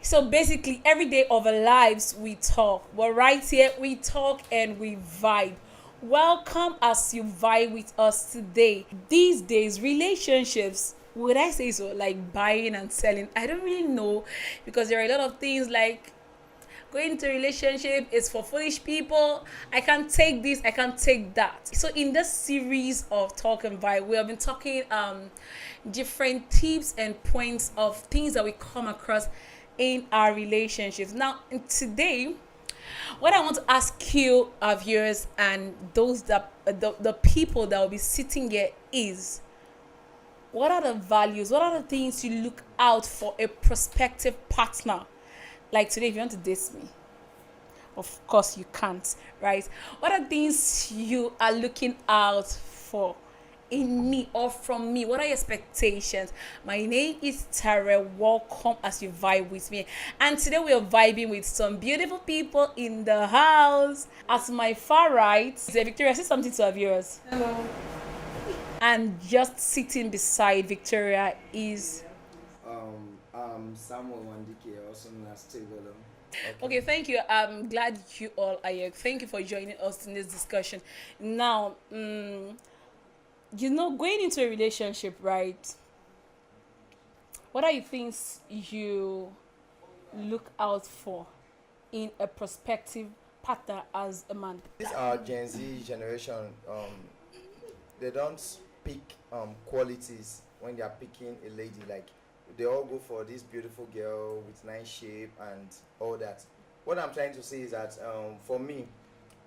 So basically, every day of our lives, we talk. But right here, we talk and we vibe. Welcome as you vibe with us today. These days, relationships, would I say so? Like buying and selling? I don't really know because there are a lot of things like going into a relationship is for foolish people. I can't take this, I can't take that. So in this series of talk and vibe, we have been talking different tips and points of things that we come across in our relationships. Now today, what I want to ask you, our viewers, and those that the people that will be sitting here is, what are the values, what are the things you look out for a prospective partner? Like today, if you want to date me, of course you can't, right? What are things you are looking out for in me or from me? What are your expectations? My name is Tara. Welcome as you vibe with me. And today we are vibing with some beautiful people in the house. At my far right, Victoria, say something to our viewers. Hello. And just sitting beside Victoria is... Samuel Wandike, also known as Tigolo. Okay, thank you. I'm glad you all are here. Thank you for joining us in this discussion. Now, going into a relationship, right? What are the things you look out for in a prospective partner as a man? This our Gen Z generation, they don't pick qualities when they are picking a lady. Like they all go for this beautiful girl with nice shape and all that. What I'm trying to say is that for me,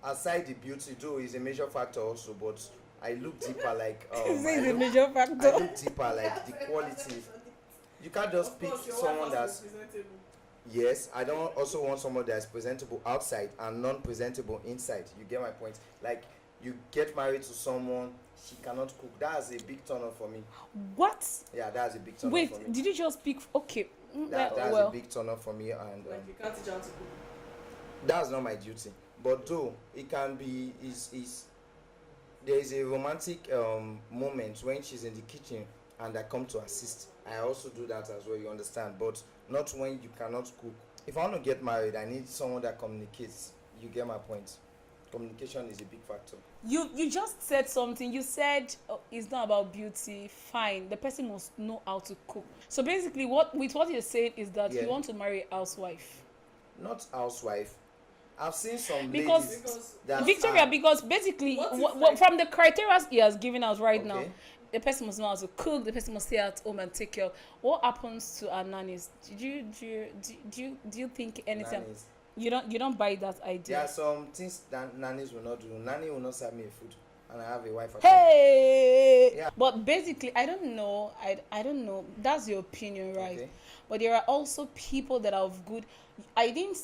aside the beauty, though is a major factor also, but I look deeper. Like This is a major factor. I look deeper, like the quality. You can't just pick someone that's... Yes, I don't also want someone that's presentable outside and non-presentable inside. You get my point? Like, you get married to someone, she cannot cook. That's a big turn off for me. What? Yeah, that's a big turn off for me. Wait, did you just pick? Okay. That's well, a big turn off for me, and Like you can't teach her to cook. that's not my duty. But though it can be, is there is a romantic moment when she's in the kitchen and I come to assist. I also do that as well, you understand, but not when you cannot cook. If I want to get married, I need someone that communicates. You get my point? Communication is a big factor. you just said something. You said it's not about beauty. Fine, the person must know how to cook. So basically, what you're saying is that Yeah. you want to marry a housewife. Not housewife. I've seen some Because- ladies that Victoria, are, because basically, What if, like- from the criteria he has given us right now, Okay. the person must know how to cook. The person must stay at home and take care. What happens to our nannies? Do you think anything? nannies. You don't buy that There idea. are some things that nannies will not do. Nanny will not serve me food, and I have a wife at home. Hey, Yeah. but basically, I don't know. I don't know. That's your opinion, right? Okay. But there are also people that are of good. I didn't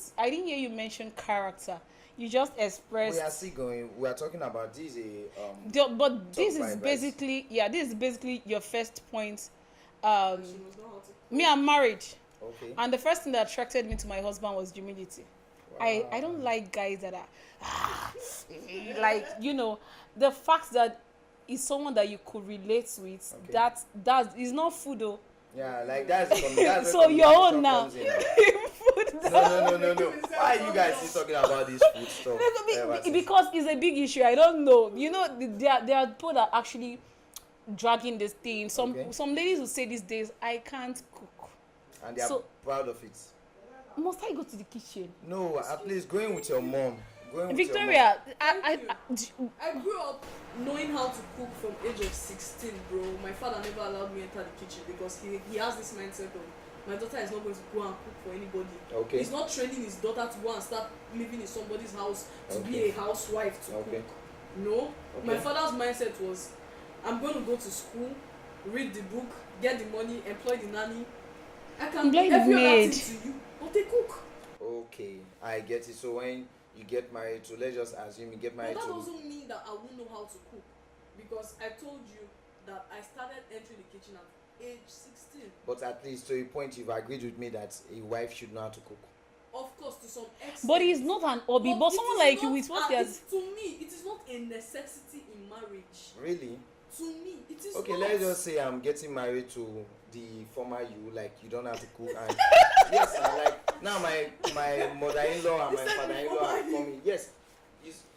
hear you mention character. You just expressed. We are still going. We are talking about this. But this Top is five, basically this is basically your first point. She must know how to cook. Me, I'm married, Okay. and the first thing that attracted me to my husband was humility. I Wow. don't like guys that are like the fact that is someone that you could relate with. Okay. That is not food though. Yeah, like that's where So your own communication now. comes in. No. Why are you guys still talking about this food stuff? ever since? Because it's a big issue. I don't know. There are people that are actually dragging this thing. Okay. Some ladies will say these days, I can't cook. And they are so- proud of it. Must I go to the kitchen? No, at least going with your mom. Going with Victoria, I grew up knowing how to cook from age of 16, bro. My father never allowed me enter the kitchen because he has this mindset of my daughter is not going to go and cook for anybody. Okay. He's not training his daughter to go and start living in somebody's house to be Okay. a housewife to Okay. cook. No. Okay. My father's mindset was, I'm going to go to school, read the book, get the money, employ the nanny. I can Employ do the every other maid. thing to you, but they cook. Okay, I get it. So when you get married to, let's just assume you get But married that to. doesn't mean that I won't know how to cook, because I told you that I started entering the kitchen at age 16. But at least to a point, you've agreed with me that a wife should know how to cook. Of course, to some extent. but it's not an hobby. But it someone is like you not with what an- he has. To me, it is not a necessity in marriage. Really? to me, it is Okay, not. let's just say I'm getting married to the former you, like you don't have to cook. And yes, I like now my mother-in-law and my You said father-in-law former are you. coming. Yes,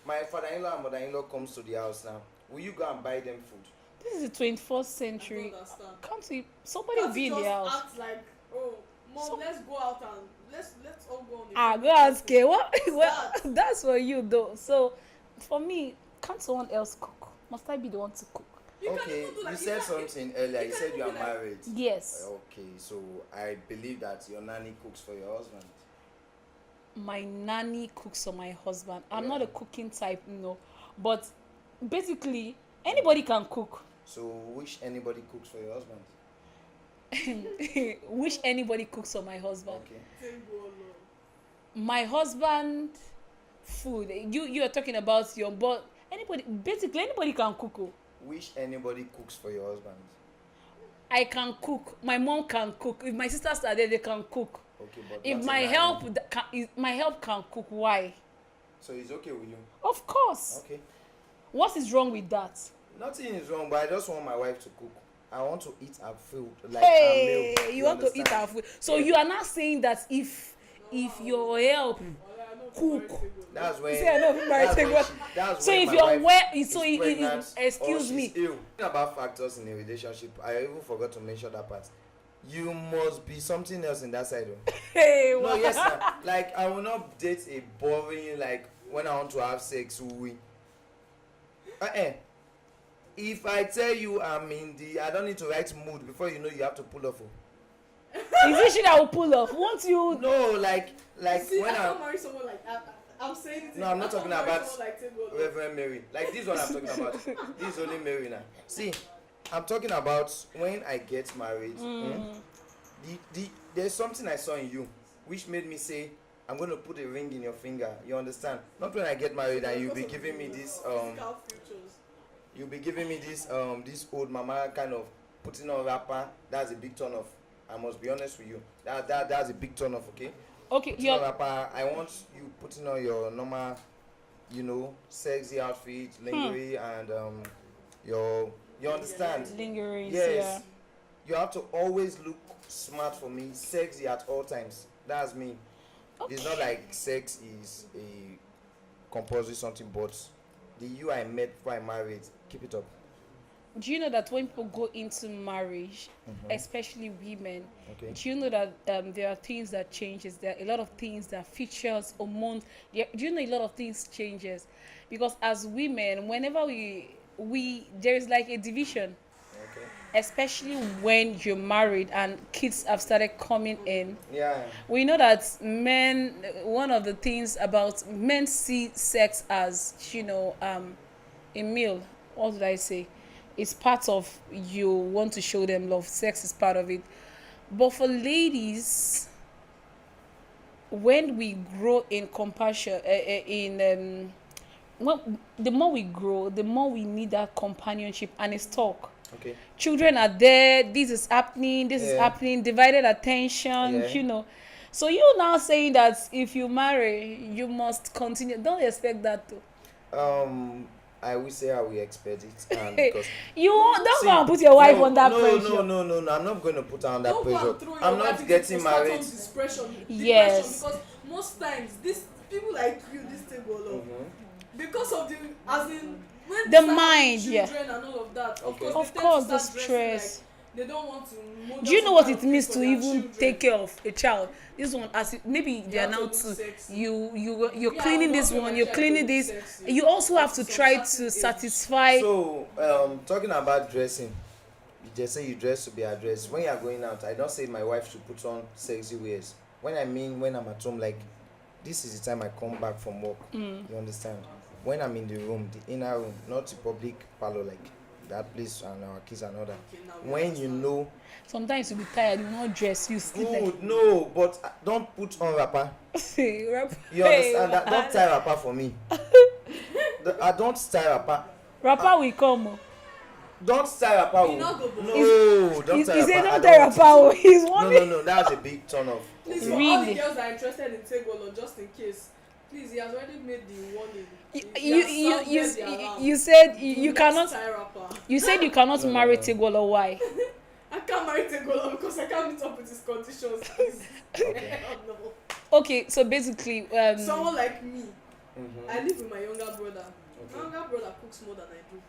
my father-in-law and mother-in-law comes to the house now. Will you go and buy them food? This is the 21st I century. don't understand. Can't we? Somebody will Can't be you in the just house. act like, oh, mom, So- let's go out and let's all go on the Ah, trip go ask together. her. What? What's Well, that? that's for you though. So, for me, can't someone else cook? Must I be the one to cook? You can Okay, even do like, you said something earlier. you You can said even you are be like- married. Yes. Okay, so I believe that your nanny cooks for your husband. My nanny cooks for my husband. I'm Yeah. not a cooking type, no. But basically, anybody can cook. So wish anybody cooks for your husband. Wish anybody cooks for my husband. Okay. Take go along. My husband food. You are talking about your but basically anybody can cook. Oh. Wish anybody cooks for your husband. I can cook. My mom can cook. If my sisters are there, they can cook. Okay, but If not my a nanny. my help can cook, why? So it's okay with you. Of course. Okay. What is wrong with that? Nothing is wrong, but I just want my wife to cook. I want to eat her food, like Hey, her meal. you want to eat understand? our food. So Yeah. you are not saying that if your help Well, I know Cook. very good. That's when. See, I know if that's married when to- that's so when if my you're wife well, is so pregnant or excuse she's me. ill. Talking about factors in a relationship, I even forgot to mention that part. You must be something else in that side. Oh. Hey, No, wow. yes, sir. Like I will not date a boring like when I want to have sex. We. If I tell you I'm in the, I don't need to write mood before you know you have to pull off. Oh. Is it shit I will pull off? Won't you? No, like See, when I I'm can't marry someone like that. I'm saying it. No, I'm not I can't talking marry about someone like Take Go along. Reverend Mary. Like this one I'm talking about. This is only Mary now. See, I'm talking about when I get married. There's something I saw in you which made me say I'm going to put a ring in your finger. You understand? Not when I get married and you'll be giving me this Physical futures. you'll be giving me this old mama kind of putting on wrapper. That's a big turn off. I must be honest with you. That's a big turn off, okay? Okay, Putting on you're wrapper, I want you putting on your normal, sexy outfit, lingerie, and you understand? lingering. Yes. You have to always look smart for me, sexy at all times. That's me. Okay. It's not like sex is a compulsory something, but the you I met before I married, keep it up. Do you know that when people go into marriage, especially women, Okay. do you know that there are things that changes? There are a lot of things that features, hormones. Do you know a lot of things changes? Because as women, whenever we there is like a division, Okay. especially when you're married and kids have started coming in. Yeah. We know that men, one of the things about men see sex as, a meal. What did I say? It's part of you want to show them love. Sex is part of it. But for ladies, when we grow in compassion, the more we grow, the more we need that companionship and it's talk. Okay. Children are there, this is happening, divided attention, Yeah. So you now saying that if you marry, you must continue. Don't expect that too. I will say I will expect it, and because Don't go and put your wife under pressure. No. I'm not going to put her under Don't go pressure. and throw your I'm wife not into getting postpartum married. Depression, Yes. because most times these people like you, this thing go along because of the as in when The they start mind, having yeah. children and all of that. Of Okay. course, Of they course, tend the to start stress. dressing like they don't want to. model Do you know some what kind it of means thing to for their even children. take care of a child? This one, as maybe they are have to now look two. sexy. You're Yeah, cleaning I this want one. my You're child cleaning to look this. sexy. You also have Up to to try some to certain age. satisfy. So, talking about dressing, you just say you dress to be addressed. When you are going out, I don't say my wife should put on sexy wears. When I'm at home, like this is the time I come back from work. You understand? When I'm in the room, the inner room, not the public parlor, like that place and our kids and all that. Okay, now we When understand. you know, Sometimes you be tired. You not dress. You sleep good, no, but don't put on wrapper. like. You understand that? Don't tie wrapper for me. I don't tie wrapper. Rapper will come. Oh. Don't tie wrapper. You not go both. No, don't He tie said wrapper. I don't tell want rapper. Oh. He's it. one. No, that's a big turn off. Please, Okay. for all the Really? girls that are interested in Tegolo, just in case, Please, he has already made the warning. You Has sounded the alarm. you said Do you not cannot. tie wrapper. You said you cannot No, no, marry no. Tegolo. Why? I can't marry Tegola because I can't meet up with his conditions. Please. Okay. No. Okay, so basically, Someone like me, Mm-hmm. I live with my younger brother. Okay. My younger brother cooks more than I do.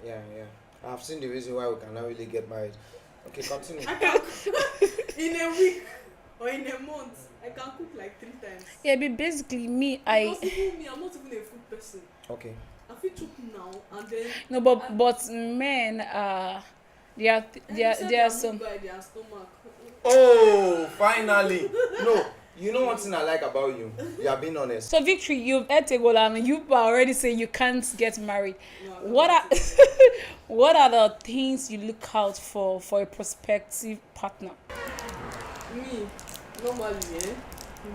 Yeah, yeah. I've seen the reason why we cannot really get married. Okay, continue. I can cook in a week or in a month. I can cook like 3 times. yeah, but basically me, Because even me, I'm not even a food person. Okay. I feel cook now and then. no, but men there are some. By their stomach. Oh, finally. No, you know one thing I like about you? You are being honest. So Victory, you've had Tegola and you are already saying you can't get married. No, I What are can't do that. what are the things you look out for a prospective partner? Me, normally,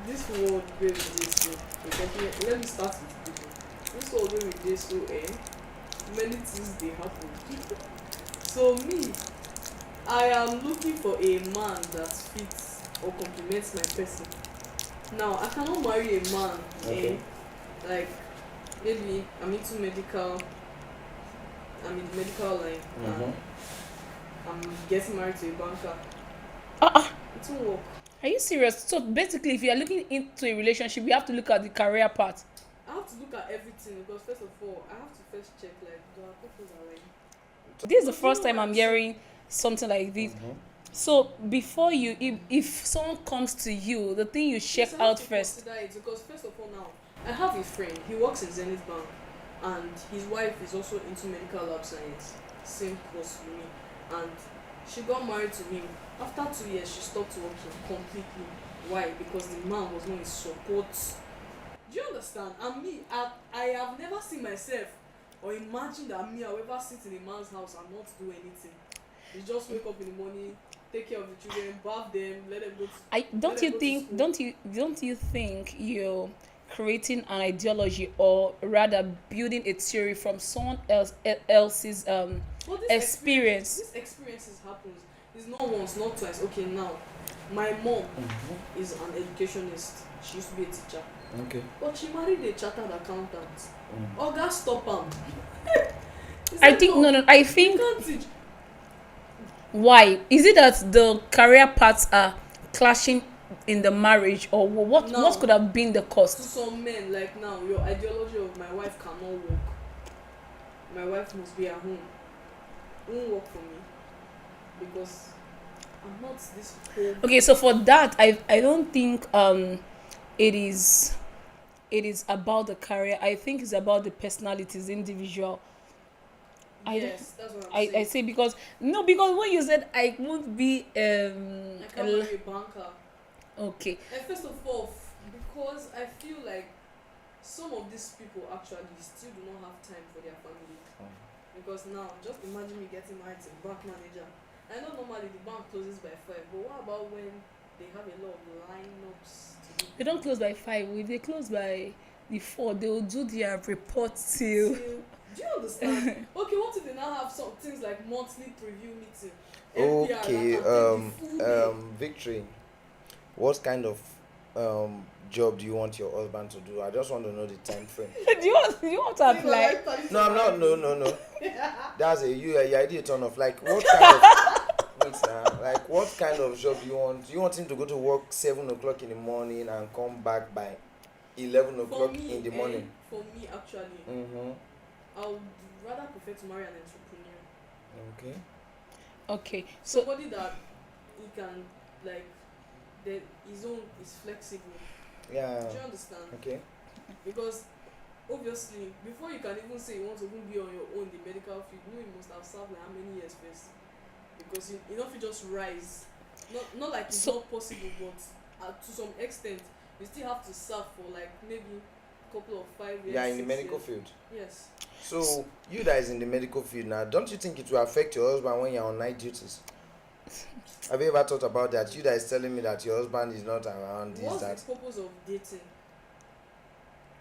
this world where we dey so, because let me start with people. This world where we dey so, many things dey happen. So me, I am looking for a man that fits or complements my person. Now, I cannot marry a man, Okay. like maybe I'm into medical, I'm in the medical line, Mm-hmm. and I'm getting married to a banker. It won't work. Are you serious? So basically, if you are looking into a relationship, you have to look at the career part. I have to look at everything because first of all, I have to first check like do our couples are like. This is the first time I'm hearing something like this. Mm-hmm. So before you, if someone comes to you, the thing you check Yes, I have out to first. consider it because first of all now, I have a friend. He works in Zenith Bank, and his wife is also into medical lab science, same course with me, and she got married to him. After 2 years, she stopped working completely. Why? Because the man was not in support. Do you understand? And me, I have never seen myself or imagine that me, I will ever sit in a man's house and not do anything. You just wake up in the morning, take care of the children, bath them, let them go to Don't you think? Don't you think you're creating an ideology, or rather building a theory from someone else's But experience? This experiences happens. It's not once, not twice. Okay, now my mom is an educationist. She used to be a teacher, Okay. but she married a chartered accountant. Oga stop am. I think no. I You think can't teach. why is it that the career paths are clashing in the marriage, or what? No. What could have been the To cost? some men, like now, your ideology of my wife cannot work. My wife must be at home. Won't work for me because I'm not this whole. Okay, so for that, I don't think it is about the career. I think it's about the personalities, individual. Yes, that's what I'm I saying. say because when you said I won't be I can't marry a banker. okay. And first of all, because I feel like some of these people actually still do not have time for their family. Because now, just imagine me getting married to a bank manager. I know normally the bank closes by 5, but what about when they have a lot of lineups to do? They don't close by 5. If they close by the 4, they will do their report till. Do you understand? Okay, what if they now have some things like monthly preview meeting? Okay, NPR, that can take the full day. Victory. What kind of job do you want your husband to do? I just want to know the time frame. do you want to apply? No, I'm not. No. That's you idea turn off. Like what kind of wait now? Like what kind of job do you want? Do you want him to go to work 7 o'clock in the morning and come back by 11 o'clock in the morning? For me, actually, Mm-hmm. I would rather prefer to marry an entrepreneur. Okay. Okay, so Somebody that he can like, that his own is flexible. Yeah. Do you understand? Okay. Because obviously, before you can even say you want to even be on your own in the medical field, you must have served like how many years first? Because you know if you just rise, not like it's not possible, but to some extent, you still have to serve for like maybe a couple of 5 years. Yeah, in the 6 medical years. field. Yes. So you guys in the medical field now, don't you think it will affect your husband when you're on night duties? Have you ever thought about that? You guys telling me that your husband is not around. What's the purpose of dating?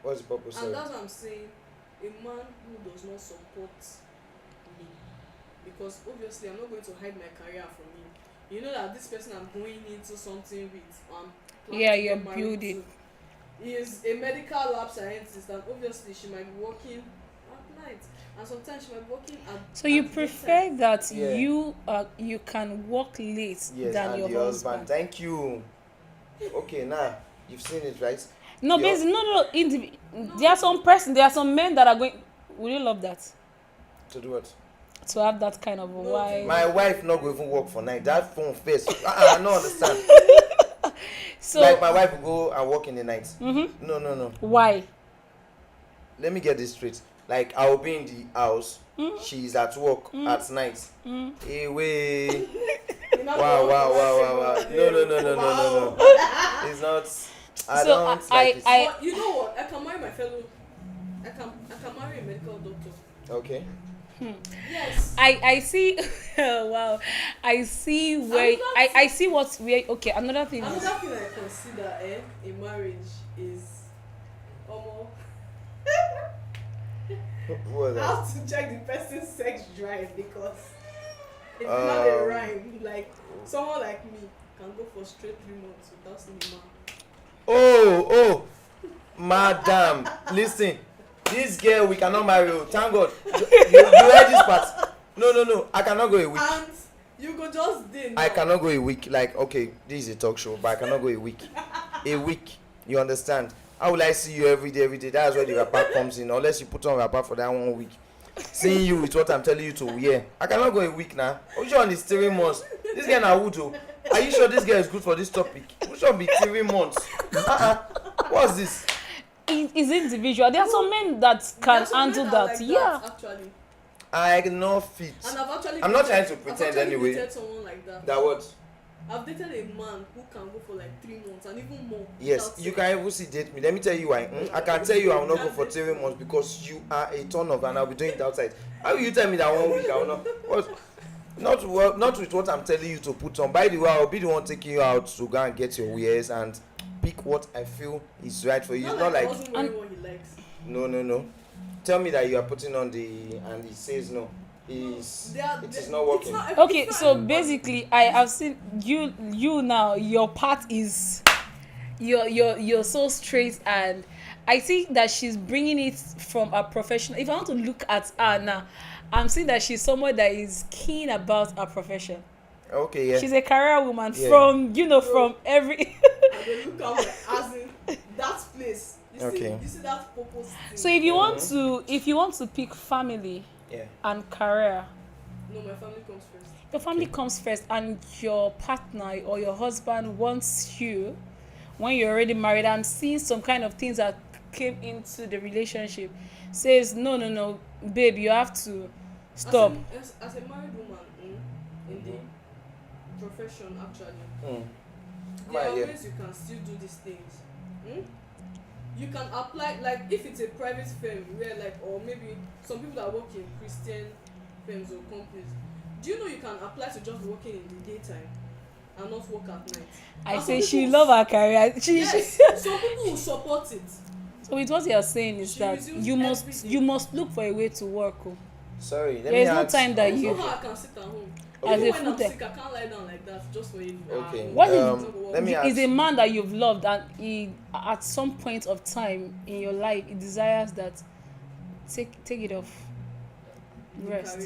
What's the purpose And of that's what I'm saying. A man who does not support me, because obviously I'm not going to hide my career from him. You know that this person I'm going into something with, Yeah, planning to you're get married building. to, he is a medical lab scientist, and obviously she might be working at night, and sometimes she might be working at. So you at the prefer daytime. that Yeah. you can work late Yes, than and your the husband. Thank you. Okay, now you've seen it, right? No, Your- basically, no. There are some men that are going. Would you love that? To do what? To have that kind of a No, wife. My wife not go even work for night. That phone first. I don't understand. So Like my wife will go and work in the night. mm-hmm. No. Why? Let me get this straight. Like I will be in the house. She's at work at night. Hey, wait. You know, Wow. No. Wow. It's not. I So, don't like it. But you know what? I can marry my fellow. I can marry a medical doctor. Okay. Yes. I see. Wow. I see where I see what's where. Okay, another thing is. Another thing I consider in marriage is almost What was that? how to check the person's sex drive, because it's not a rhyme. Like someone like me can go for straight 3 months without seeing a man. Oh, madam, listen. This girl we cannot marry. Oh, thank God. You heard this part. No. I cannot go a week. And you go just day now. I cannot go a week. Like, okay, this is a talk show, but I cannot go a week. A week. You understand? How will I see you every day? That's where the rapper comes in. Unless you put on rapper for that 1 week. Seeing you with what I'm telling you to wear. I cannot go a week now. Which one is 3 months? This girl na wood. Are you sure this girl is good for this topic? Which one be 3 months? What's this? It's individual. There are some men that can There's some handle men that. like Yeah. actually. I cannot fit. And I'm not trying to pretend anyway. I've dated someone like that. That what? I've dated a man who can go for like 3 months and even more. Yes, without you sex. can even see date me. Let me tell you why. I can tell you I will not go for 3 months because you are a turn off and I'll be doing it outside. How will you tell me that 1 week I will not? What? Not with what I'm telling you to put on. By the way, I'll be the one taking you out to go and get your wares and pick what I feel is right for you. It's not I like wasn't wearing what he likes. no. Tell me that you are putting on the and he says no. It is not working. Okay, so basically, I have seen you now. Your part is you're so straight, and I think that she's bringing it from a professional. If I want to look at her now, I'm seeing that she's someone that is keen about her profession. Okay, yeah. She's a career woman Yeah. from every. And they look at me as in that place. Okay. You see that purpose thing. So if you want to pick family Yeah. and career, No, my family comes first. your family comes first, and your partner or your husband wants you when you're already married and seeing some kind of things that came into the relationship, says no, babe, you have to stop. As a married woman in the profession, actually, there Yeah. are ways you can still do these things. You can apply, like if it's a private firm where or maybe some people that work in Christian firms or companies, do you know you can apply to just working in the daytime and not work at night? I And say some she people- love her career. Yes, some people will support it. So with what you're saying is She that resumes you every day. must look for a way to work. Oh. Sorry, let There me is no ask. time that There's you. no how I can sit at home. As Even a when I'm full-time. sick, I can't lie down like that just for you. Okay. What is- Let me ask. Is a man that you've loved, and he at some point of time in your life he desires that take it off, rest.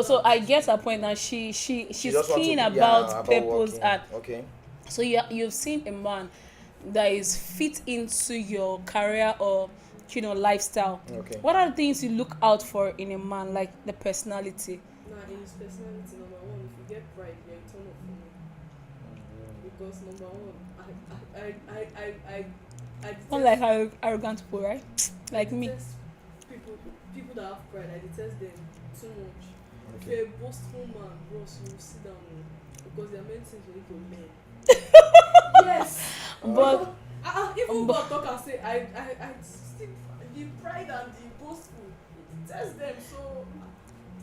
So I get her point, and she's She just want keen to- about purpose, working. and Okay. so you've seen a man that is fit into your career or lifestyle. Okay. What are the things you look out for in a man, like the personality? Nah, in his personality, number one, if you get pride, you're a turn off for me. Because number one, I detest, Not like arrogant people, right? Like I me. detest people that have pride. I detest them too much. If Okay. you're a boastful man, bros, you sit down because there are many things you need to learn. Yes. But Even God talk and say I still the pride and the boastful, it tests them. So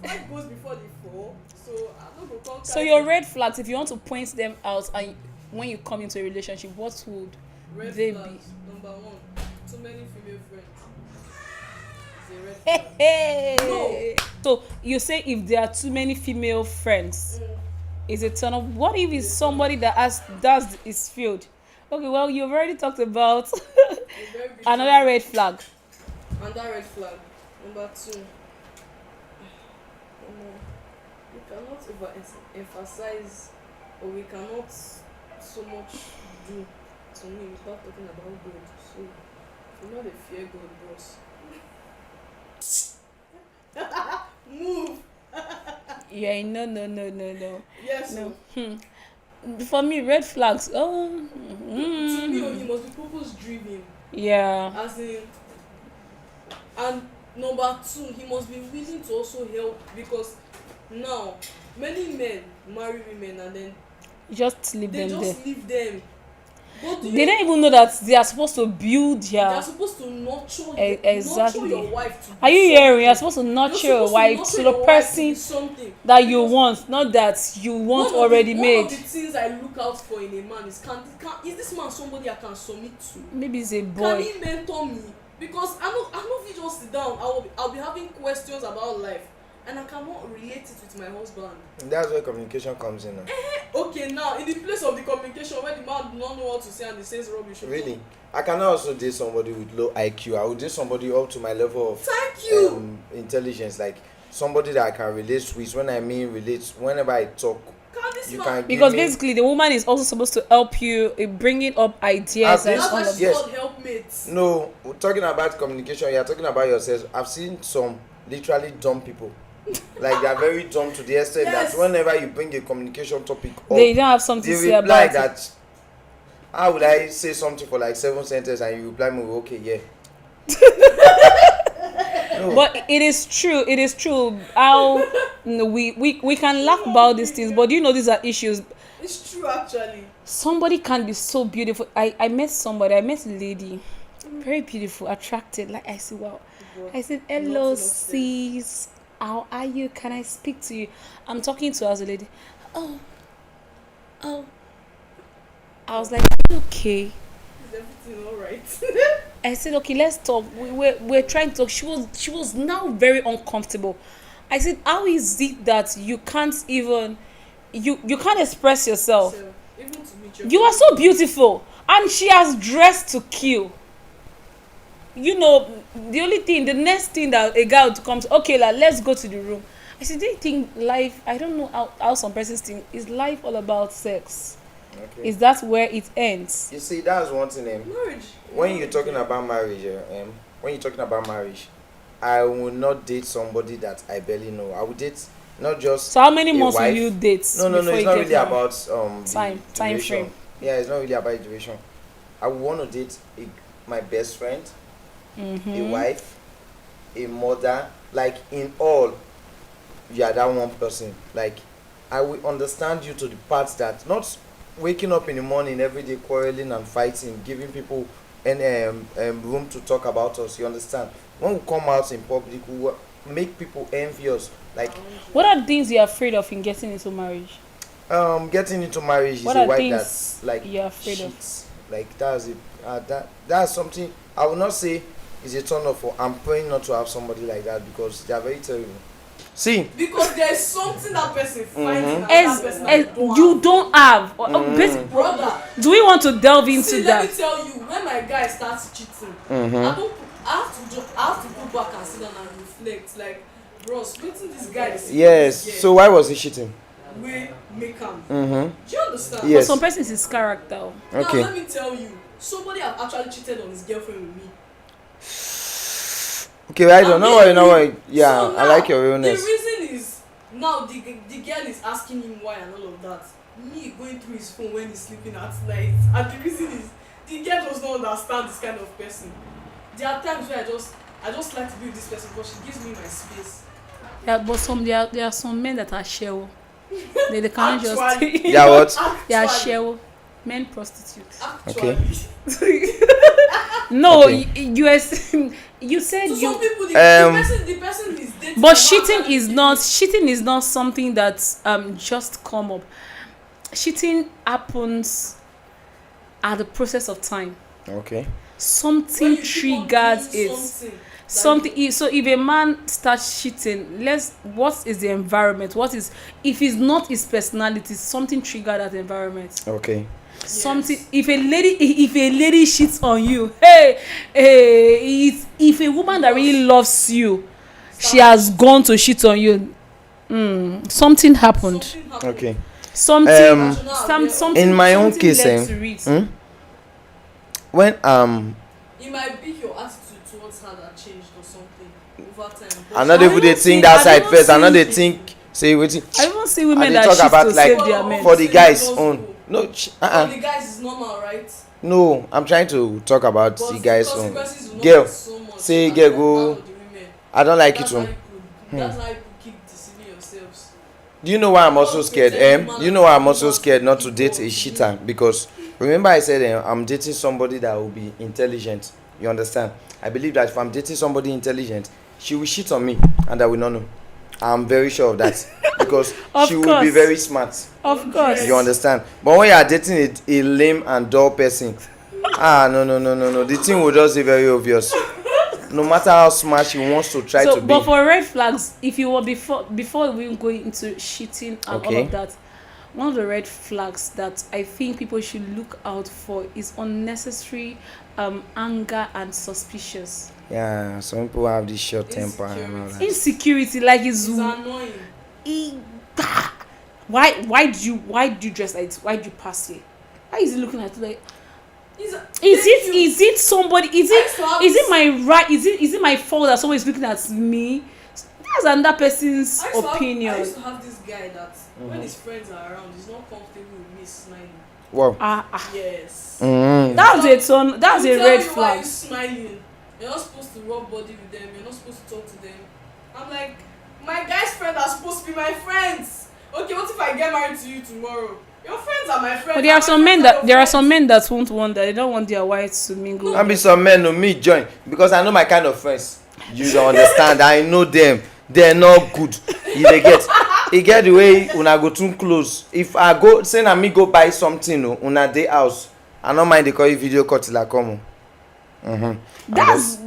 pride goes before the fall. So I'm not gonna so your red flags, if you want to point them out, and when you come into a relationship, what would red they flags. Number one, too many female friends. It's a red Hey, flag. hey. So you say if there are too many female friends, is a turn off. What if it's somebody that is field Okay, well, you've already talked about A very big another red flag. Another red flag. Number 2. We cannot emphasize, or we cannot so much do to me without talking about God. So you know they fear God, bros. Move. Yeah, no. Yes. No. No. For me, red flags. Oh, To me, he must be purpose driven. yeah. As in, and number 2, he must be willing to also help, because now many men marry women and then Just leave they them there. just leave them. But do They you, don't even know that they are supposed to build they are their. supposed to Exactly. nurture your wife to be Are you hearing? You're something. supposed to You're nurture your supposed wife nurture to the your wife to be person something. that you Because want, not that you want one already of made. the things I look out for in a man is is this man somebody I can submit to? Maybe it's a Can boy. he mentor me? Because I know if he just sit down, I'll be having questions about life, and I cannot relate it with my husband. And that's where communication comes in now. Okay, now in the place of the communication where the man do not know what to say and he says rubbish. Really, I cannot also date somebody with low IQ. I would date somebody up to my level of Thank you. intelligence, like somebody that I can relate with. When I mean relate, whenever I talk, Can this you man? can Because give me, basically, the woman is also supposed to help you in bringing up ideas I've and That's all why of she's that. Yes. called helpmates. No, we're talking about communication. You're talking about yourself. I've seen some literally dumb people. Like they are very dumb to the extent Yes. that whenever you bring a communication topic up, They don't have something they to say reply about it. that. How would I say something for like 7 sentences and you reply me with okay, yeah. No. But it is true. It is true. How we can laugh about these things, but you know these are issues. It's true actually. Somebody can be so beautiful. I met somebody. I met a lady, very beautiful, attracted. Like I said, wow. I said, hello, Nothing sis. How are you? Can I speak to you? I'm talking to her as a lady. Oh. I was like, okay. Is everything alright? I said, okay, let's talk. We're trying to talk. She was now very uncomfortable. I said, how is it that you can't even you can't express yourself? So, even to meet your You are so beautiful, and she has dressed to kill. You know, the next thing that a guy would come to, okay, like, let's go to the room. I said, do you think life, I don't know how some persons think, is life all about sex? Okay. Is that where it ends? You see, that's one thing. marriage. When you're talking about marriage, I will not date somebody that I barely know. I will date not just So how many a months will wife. you date? No, before it's you not get really married? about the Time duration. frame. Yeah, it's not really about the duration. I would want to date my best friend, a wife, a mother. Like in all, you are that one person. Like I will understand you to the part that not waking up in the morning every day quarreling and fighting, giving people room to talk about us. You understand? When we come out in public, we will make people envious. Like What are the things you're afraid of in getting into marriage? getting into marriage is What a are wife things that's like you're afraid of? cheats. Like that's something I will not say is a turn off for. I'm praying not to have somebody like that because they are very terrible. See, Because there's something that person finds in another As person that you don't have. brother. Do we want to delve into See, that? let me tell you, when my guy starts cheating, I have to go back and sit down and reflect. Like, bros, waiting this guy is yes. So why was he cheating? we make him. Mm-hmm. Do you understand? Yes. For some persons, it's character. Okay. Now let me tell you, somebody have actually cheated on his girlfriend with me. Okay, I don't know. Yeah, So I now, like your realness. The reason is now the girl is asking him why and all of that. Me going through his phone when he's sleeping at night, and the reason is the girl does not understand this kind of person. There are times where I just like to be with this person because she gives me my space. Yeah, but there are some men that are shell. They can't just. Actually. Yeah, what? They are Actually. shell. Men prostitutes. Actually. Okay. No, Okay. you said So you. some people, the person is dating. But the cheating is not something that just come up. Cheating happens at the process of time. Okay. when Something you keep on triggers doing it. something. So if a man starts cheating, what is the environment? What is if it's not his personality? Something triggered that environment. Okay. something. If a lady cheats on you, hey, if a woman that really loves you, she has gone to cheat on you, something happened. Okay. Something In my own something case, led to it. when It might be your attitude towards her that changed or something over time. I know they would they think that side first. I know they think say wetin. I even see I women dey that talk cheat about to like save their men. for the guys own. No, For the guys is normal, right? no. I'm trying to talk about But the guys own. consequences will not Girl, be so much say as girl the go. man of the women. I don't like it That's too. how you could- That's how you could keep deceiving yourselves. Do you know why I'm also scared? You know why I'm also scared not to date a cheater? Because remember I said I'm dating somebody that will be intelligent. You understand? I believe that if I'm dating somebody intelligent, she will cheat on me and I will not know. I'm very sure of that because Of she will be course. very smart. Of course. You understand? But when you are dating a lame and dull person, no. The thing will just be very obvious. No matter how smart she wants to try to be. But for red flags, if you were before we go into cheating and all Okay. of that, one of the red flags that I think people should look out for is unnecessary anger and suspicious. Yeah, some people have this short temper and all that. Insecurity, like It's annoying. why do you dress like this? Why do you pass here? Why is he looking at you like? Is it somebody? Is it my right? Is it my fault that someone is looking at me? That's another person's opinion. I used to have this guy that when his friends are around, he's not comfortable with me smiling. Wow. Yes. That's a red Why flag. you smiling? You're not supposed to rub body with them. You're not supposed to talk to them. I'm like, my guy's friends are supposed to be my friends. Okay, what if I get married to you tomorrow? Your friends are my friends. But there are some men that won't want that. They don't want their wives to mingle. And be some men no me join because I know my kind of friends. You don't understand. I know them. They're not good. You get the way una go too close. If I go say na me go buy something una dey house, I don't mind they call you video call till I come. That's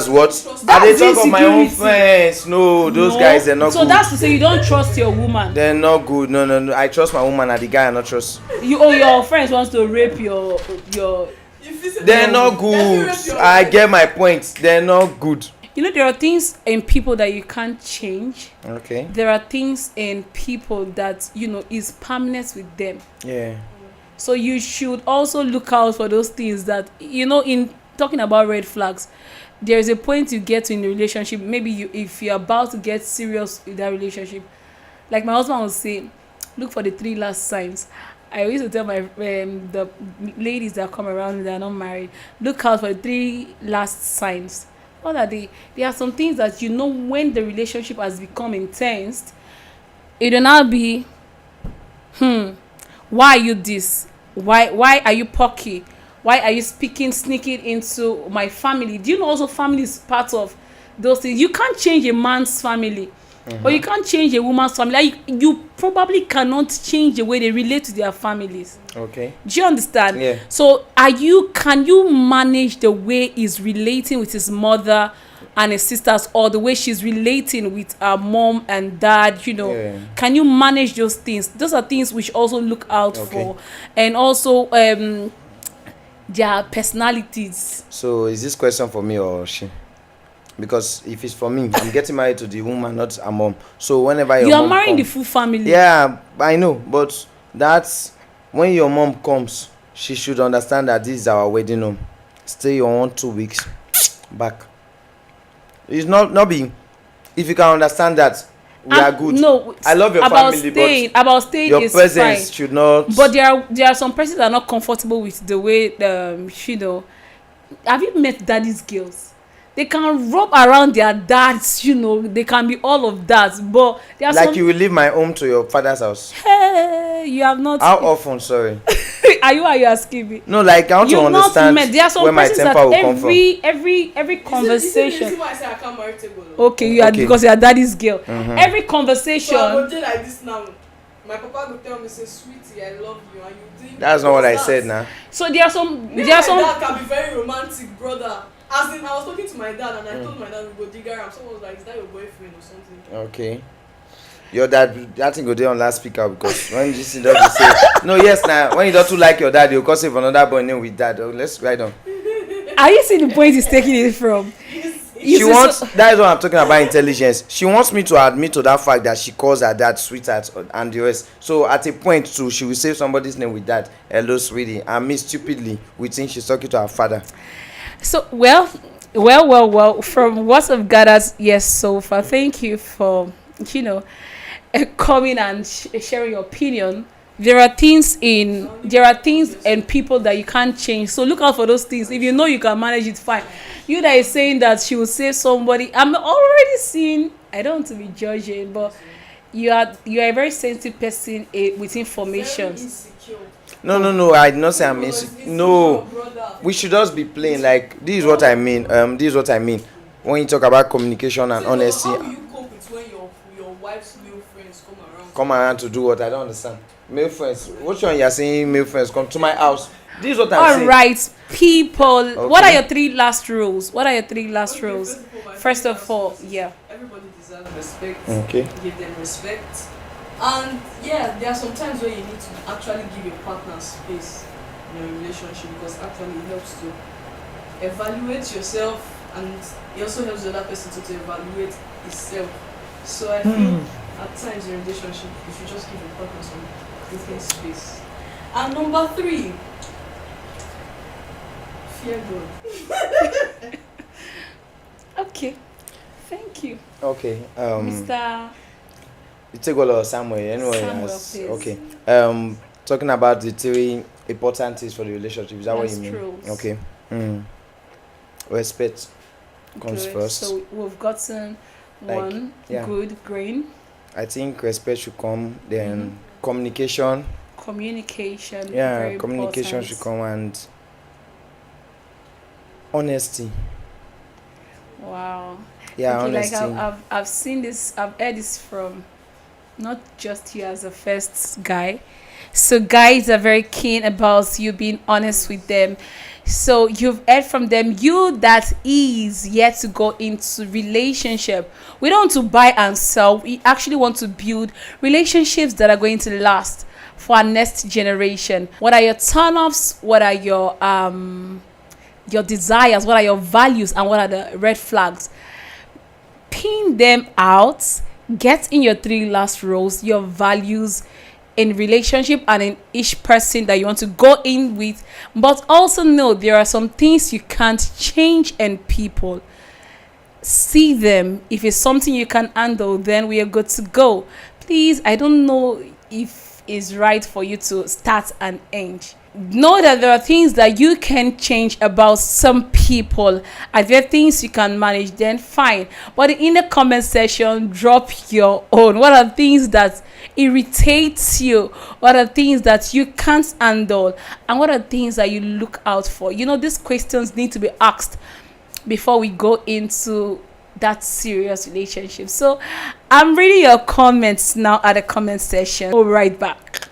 what I dey talk of my own friends. No, those guys they're not so good. that's to say you don't trust your woman. They're not good. No. I trust my woman and the guy I not trust. Your friends wants to rape your They're not good. I get my point. They're not good. You know, there are things in people that you can't change. Okay. There are things in people that, is permanent with them. Yeah. So you should also look out for those things that, in talking about red flags, there is a point you get to in a relationship. Maybe if you're about to get serious with that relationship, like my husband would say, look for the 3 last signs. I used to tell my the ladies that come around that are not married, look out for the 3 last signs. What are they? There are some things that when the relationship has become intense, it will now be, why are you this? Why are you pocky? Why are you sneaking into my family? Do you know also family is part of those things? You can't change a man's family. Or you can't change a woman's family. Like, you probably cannot change the way they relate to their families. Okay. Do you understand? Yeah. So can you manage the way he's relating with his mother and his sisters, or the way she's relating with her mom and dad? Yeah. Can you manage those things? Those are things we should also look out for. And also their personalities. So is this question for me or she? Because if it's for me, I'm getting married to the woman, not a mom. So whenever your you are mom marrying comes, the full family. Yeah, I know, but that's when your mom comes, she should understand that this is our wedding home. Stay on 2 weeks, back. It's not be. If you can understand that, we are good. No, I love your family, about staying your is presence fine. should not. But there are some persons that are not comfortable with the way have you met daddy's girls? They can rub around their dads, they can be all of that, but there are like you will leave my home to your father's house. Hey, you have not. How often? Sorry. Are you asking me? No, like I want to understand where my temper will come from. Every conversation. Is it why I say I can't marry table? Okay, because you are daddy's girl. Every conversation. So I go dey like this now. My papa go tell me, say, sweetie, I love you, and you think That's not what I said now. So there are some. That can be very romantic, brother. As in, I was talking to my dad and I told my dad we go dig around. Someone was like, is that your boyfriend or something? Okay. your dad, that thing go there on last speaker, because when you see that, you say no. Yes, now when you don't too like your dad, you go save another boy name with dad. Oh, let's write on. Are you seeing the point he's taking it from? She wants, that is what I'm talking about, intelligence. She wants me to admit to that fact that she calls her dad sweetheart and the rest. So at a point too, she will say somebody's name with dad. Hello, sweetie. And me stupidly, we think she's talking to her father. So from what I've gathered, yes, so far, thank you for coming and sharing your opinion. There are things and people that you can't change, so look out for those things. If you know you can manage it, fine. You that is saying that she will save somebody, I'm already seeing, I don't want to be judging, but you are a very sensitive person with information. No, I did not say I'm insecure. No, we should just be plain. Like, this is what I mean. When you talk about communication and honesty. How do you cope with when your wife's male friends come around to do what? I don't understand. Male friends. Which one you are saying? Male friends come to my house. This is what I'm saying. All right, people. Okay. What are your 3 last rules? First of all, yeah. Everybody deserves respect. Okay. Give them respect. And yeah, there are some times where you need to actually give your partner space in your relationship, because actually it helps to evaluate yourself, and it also helps the other person to evaluate himself. So I feel at times in a relationship you should just give your partner some breathing space. And number 3, fear God. Okay, thank you. Okay. Mr. You take all of Samuel. Anyway, Samuel, please. okay. Talking about the 3 important things for the relationship. Is that what you mean? Rules. Okay. Respect comes Good. first. So we've gotten one good grain. I think respect should come. Then communication. Communication. Yeah, very communication important. should come, and honesty. Wow. Yeah, Okay, honesty. like I've seen this. I've heard this from not just you as a first guy. So guys are very keen about you being honest with them. So you've heard from them, you that is yet to go into relationship. We don't want to buy and sell. We actually want to build relationships that are going to last for our next generation. What are your turn-offs? What are your desires? What are your values? And what are the red flags? Pin them out. Get in your 3 last rows, your values in relationship and in each person that you want to go in with. But also know there are some things you can't change in people. See them. If it's something you can handle, then we are good to go. Please, I don't know if it's right for you to start and end. Know that there are things that you can change about some people. Are there things you can manage? Then fine. But in the comment section, drop your own. What are things that irritates you? What are things that you can't handle? And what are things that you look out for? These questions need to be asked before we go into that serious relationship. So I'm reading your comments now at the comment section. We'll be right back.